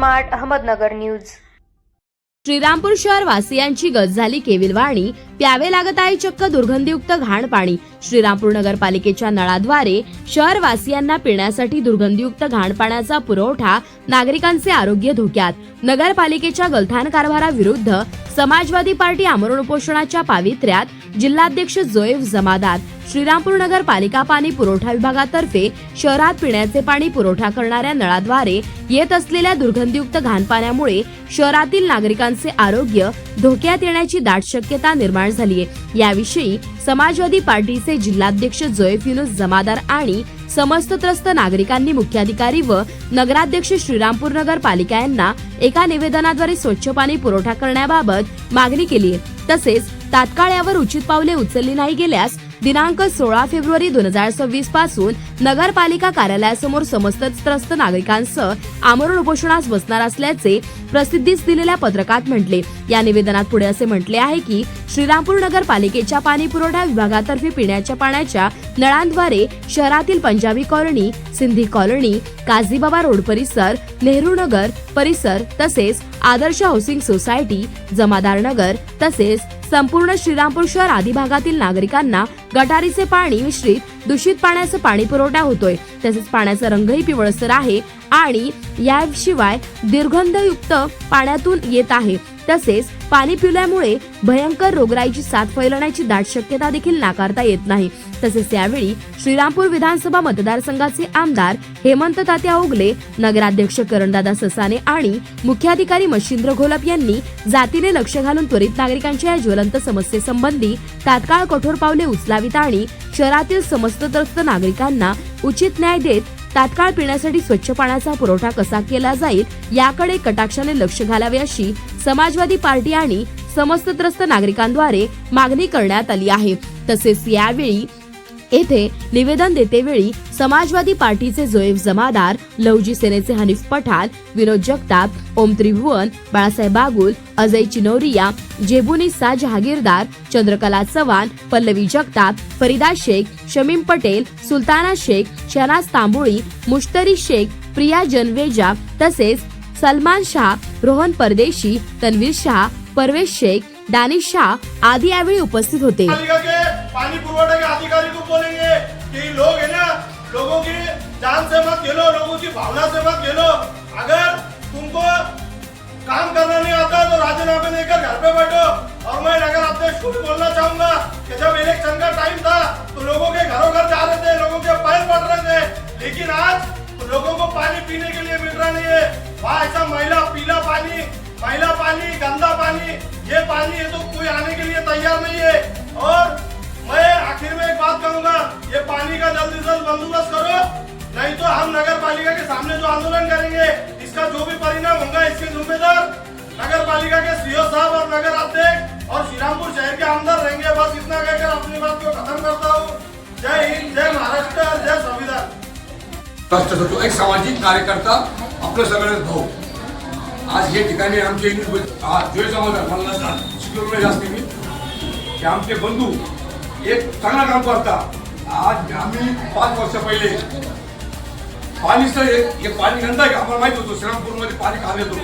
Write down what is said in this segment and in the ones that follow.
Smart Ahmednagar news. Shrirampur शहर वासियांची गज झाली केविलवाणी, प्यावे लागत आहे चक्क दुर्गंधीयुक्त घाण पाणी। श्रीरामपूर नगरपालिकेच्या नळाद्वारे शहर वासियांना पिण्यासाठी दुर्गंधीयुक्त घाण पाण्याचा पुरवठा, नागरिकांचे आरोग्य धोक्यात। नगरपालिकेच्या गलथान कारभाराविरुद्ध समाजवादी पार्टी आमरण उपोषणाच्या पावित्र्यात जिल्हाध्यक्ष जोएफ जमादार। श्रीरामपूर नगरपालिका पाणी पुरवठा विभागातर्फे शहरात पिण्याचे पाणी पुरवठा करणाऱ्या नळाद्वारे येत असलेल्या दुर्गंधीयुक्त घाण पाण्यामुळे शहरातील नागरिकांचे आरोग्य धोक्यात येण्याची दाट शक्यता निर्माण झाली आहे। याविषयी समाजवादी पार्टीचे जिल्हाध्यक्ष जोएफ जमादार आणि समस्त त्रस्त नागरिकांनी मुख्याधिकारी व नगराध्यक्ष श्रीरामपूर नगरपालिका यांना एका निवेदनाद्वारे स्वच्छ पाणी पुरवठा करण्याबाबत मागणी केली आहे। तसेच तात्काळ यावर उचित पावले उचलली नाही गेल्यास दिनांक 16 फेब्रुवारी 2026 पासून नगरपालिका कार्यालयासमोर समस्त त्रस्त नागरिकांसह आमरण उपोषणास बसणार असल्याचे प्रसिद्धीस दिलेल्या पत्रकात म्हटले। या निवेदनात पुढे असे म्हटले आहे की श्रीरामपूर नगरपालिकेच्या पाणी पुरवठा विभागातर्फे पिण्याच्या पाण्याच्या नळांद्वारे शहरातील Punjabi colony, Sindhi colony, Kazibaba road परिसर, नेहरू नगर परिसर तसेच आदर्श हाऊसिंग सोसायटी, जमादार नगर तसेच संपूर्ण श्रीरामपूर शहर आदी भागातील नागरिकांना गटारीचे पाणी मिश्रित दूषित पाण्याचा पाणी पुरवठा होतोय। तसेच पाण्याचा रंगही पिवळसर आहे आणि याशिवाय दुर्गंधयुक्त पाण्यातून येत आहे। तसेच पाणी पिल्यामुळे भयंकर रोगराईची साथ फैलण्याची दाट शक्यता देखील नाकारता येत नाही। तसेच यावेळी श्रीरामपूर विधानसभा मतदारसंघाचे आमदार हेमंत तात्या ओगले, नगराध्यक्ष करणदादा ससाने आणि मुख्याधिकारी मच्छिंद्र घोलप यांनी जातीने लक्ष घालून त्वरित नागरिकांच्या या ज्वलंत समस्येसंबंधी तात्काळ कठोर पावले उचलावीत आणि शहरातील समस्त त्रस्त नागरिकांना उचित न्याय देत तात्काळ पिण्यासाठी स्वच्छ पाण्याचा पुरवठा कसा केला जाईल याकडे कटाक्षाने लक्ष घालावे अशी समाजवादी पार्टी आणि समस्त त्रस्त नागरिकांद्वारे मागणी करण्यात आली आहे। तसेच यावेळी येथे निवेदन देतेवेळी समाजवादी पार्टीचे जोएफ जमादार, लवजी सेनेचे हनीफ पठाण, विनोद जगताप, ओम त्रिभुवन, बाळासाहेब बागुल, अजय चिनौरिया, जेबुनिसा जहागीरदार, चंद्रकला चव्हाण, पल्लवी जगताप, फरीदा शेख, शमीम पटेल, सुलताना शेख, शहनाज तांबोळी, मुश्तरी शेख, प्रिया जनवेजा तसेच सलमान शाह, रोहन परदेशी, तन्वीर शाह, परवेश शेख, दानिश शाह आदि यावेळी उपस्थित होते। पानी पुरवठा के अधिकारी को बोलेंगे कि लोग है ना, लोगों की जान से मत खेलो, लोगों की भावना से मत खेलो। अगर तुमको काम करना नहीं आता तो राजीनामे देकर घर पे बैठो। और मैं नगर अध्यक्ष को भी बोलना चाहूंगा कि जब इलेक्शन का टाइम था तो लोगों के घरों घर जा रहे थे, लोगों के पैर पड़ रहे थे, लेकिन आज तो लोगों को पानी पीने के लिए मिल रहा नहीं है। वहाँ ऐसा पीला पानी, गंदा पानी, ये पानी है तो कोई आने के लिए तैयार नहीं है। और मैं आखिर में एक बात कहूंगा, ये पानी का जल्दी से जल्द बंदोबस्त करो, नहीं तो हम नगर पालिका के सामने जो आंदोलन करेंगे इसका जो भी परिणाम होगा इसके जिम्मेदार नगर पालिका के सीओ साहब और नगर अध्यक्ष और श्रीरामपुर शहर के आमदार रहेंगे। बस इतना कहकर अपनी बात को खत्म करता हूँ। जय हिंद, जय महाराष्ट्र, जय संविधान। एक सामाजिक कार्यकर्ता आपलं सगळ्यात भाऊ आज हे ठिकाणी आमचे जोएफ जमादार मला शिकलो जास्त मी की आमचे बंधू एक चांगला काम करतात। आज आम्ही 5 वर्ष पहिले पाणीचं एक पाणी गंदा आहे आम्हाला माहित होतं। श्रीरामपूरमध्ये पाणी खाल येतो,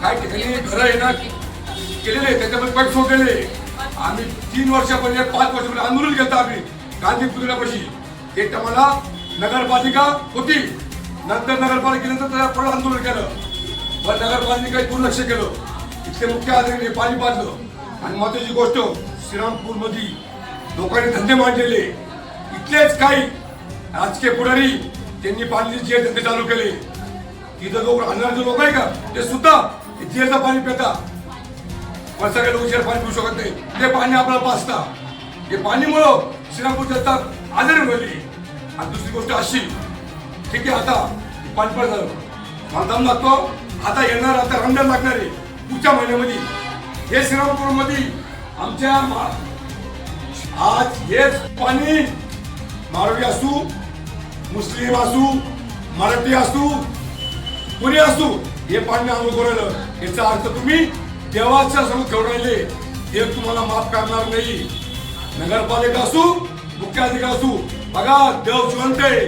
काही ठिकाणी घरं आहे ना केलेले, त्याच्यामध्ये पाईप सोडलेले। आम्ही 3 वर्ष पहिले 5 वर्ष पहिले आंदोलन केलं आम्ही गांधी पुतळ्यापाशी। एक मला नगरपालिका होती, नंतर नगरपालिकेनंतर त्याला परत आंदोलन केलं, पण नगरपालिकेने दुर्लक्ष केलं। इथले मुख्य अधिकारी पाणी पाजलं आणि महत्वाची गोष्ट श्रीरामपूर मध्ये लोकांनी धंदे मांडलेले, इथलेच काही राजकीय पुढारी त्यांनी पाण्याचे जे धंदे चालू केले। तिथं लोक राहणारे लोक आहे का ते सुद्धा जेलचं पाणी पितात, पण सगळे लोक जेल पाणी पिऊ शकत नाही, ते पाणी आपल्याला पाजतात। हे पाणीमुळं श्रीरामपूर जनता आजारी झाली। आणि दुसरी गोष्ट अशी, ठीक आहे आता पाणी पण झालं बांधकाम लागतो, आता येणार आता रमजान लागणार आहे पुढच्या महिन्यामध्ये। हे श्रीरामपूर मध्ये आमच्या आज हेच पाणी मारवी असू, मुस्लिम असू, मराठी असू, कोणी असू, हे पाणी आंदोलन करायला याचा अर्थ तुम्ही देवाच्या समोर ठेवून राहिले, देव तुम्हाला माफ करणार नाही। नगरपालिका असू, मुख्य अधिकारी असू, बघा देव जिवंत आहे,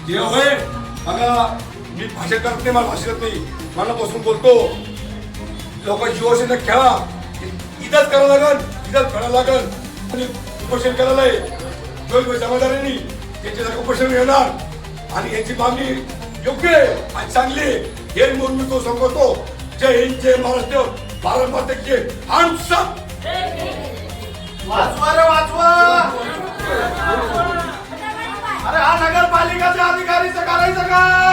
देव आहे बघा। मी भाषण करत नाही, मला भाषण नाही, मनापासून बोलतो, लोक शिवसेना खेळा, इथंच करावं लागल, इथंच खेळावं लागल. आणि उपोषण करायला आहे जमादारांनी त्यांच्यासाठी उपोषण घेणार आणि यांची मागणी योग्य आहे आणि चांगली आहे हे म्हणून मी तो सांगतो. जय हिंद, जय महाराष्ट्र, भारत माता की जय. हम सब वाचवा रे वाचवा. अरे हा नगरपालिकाच्या अधिकारीचं करायचं काय?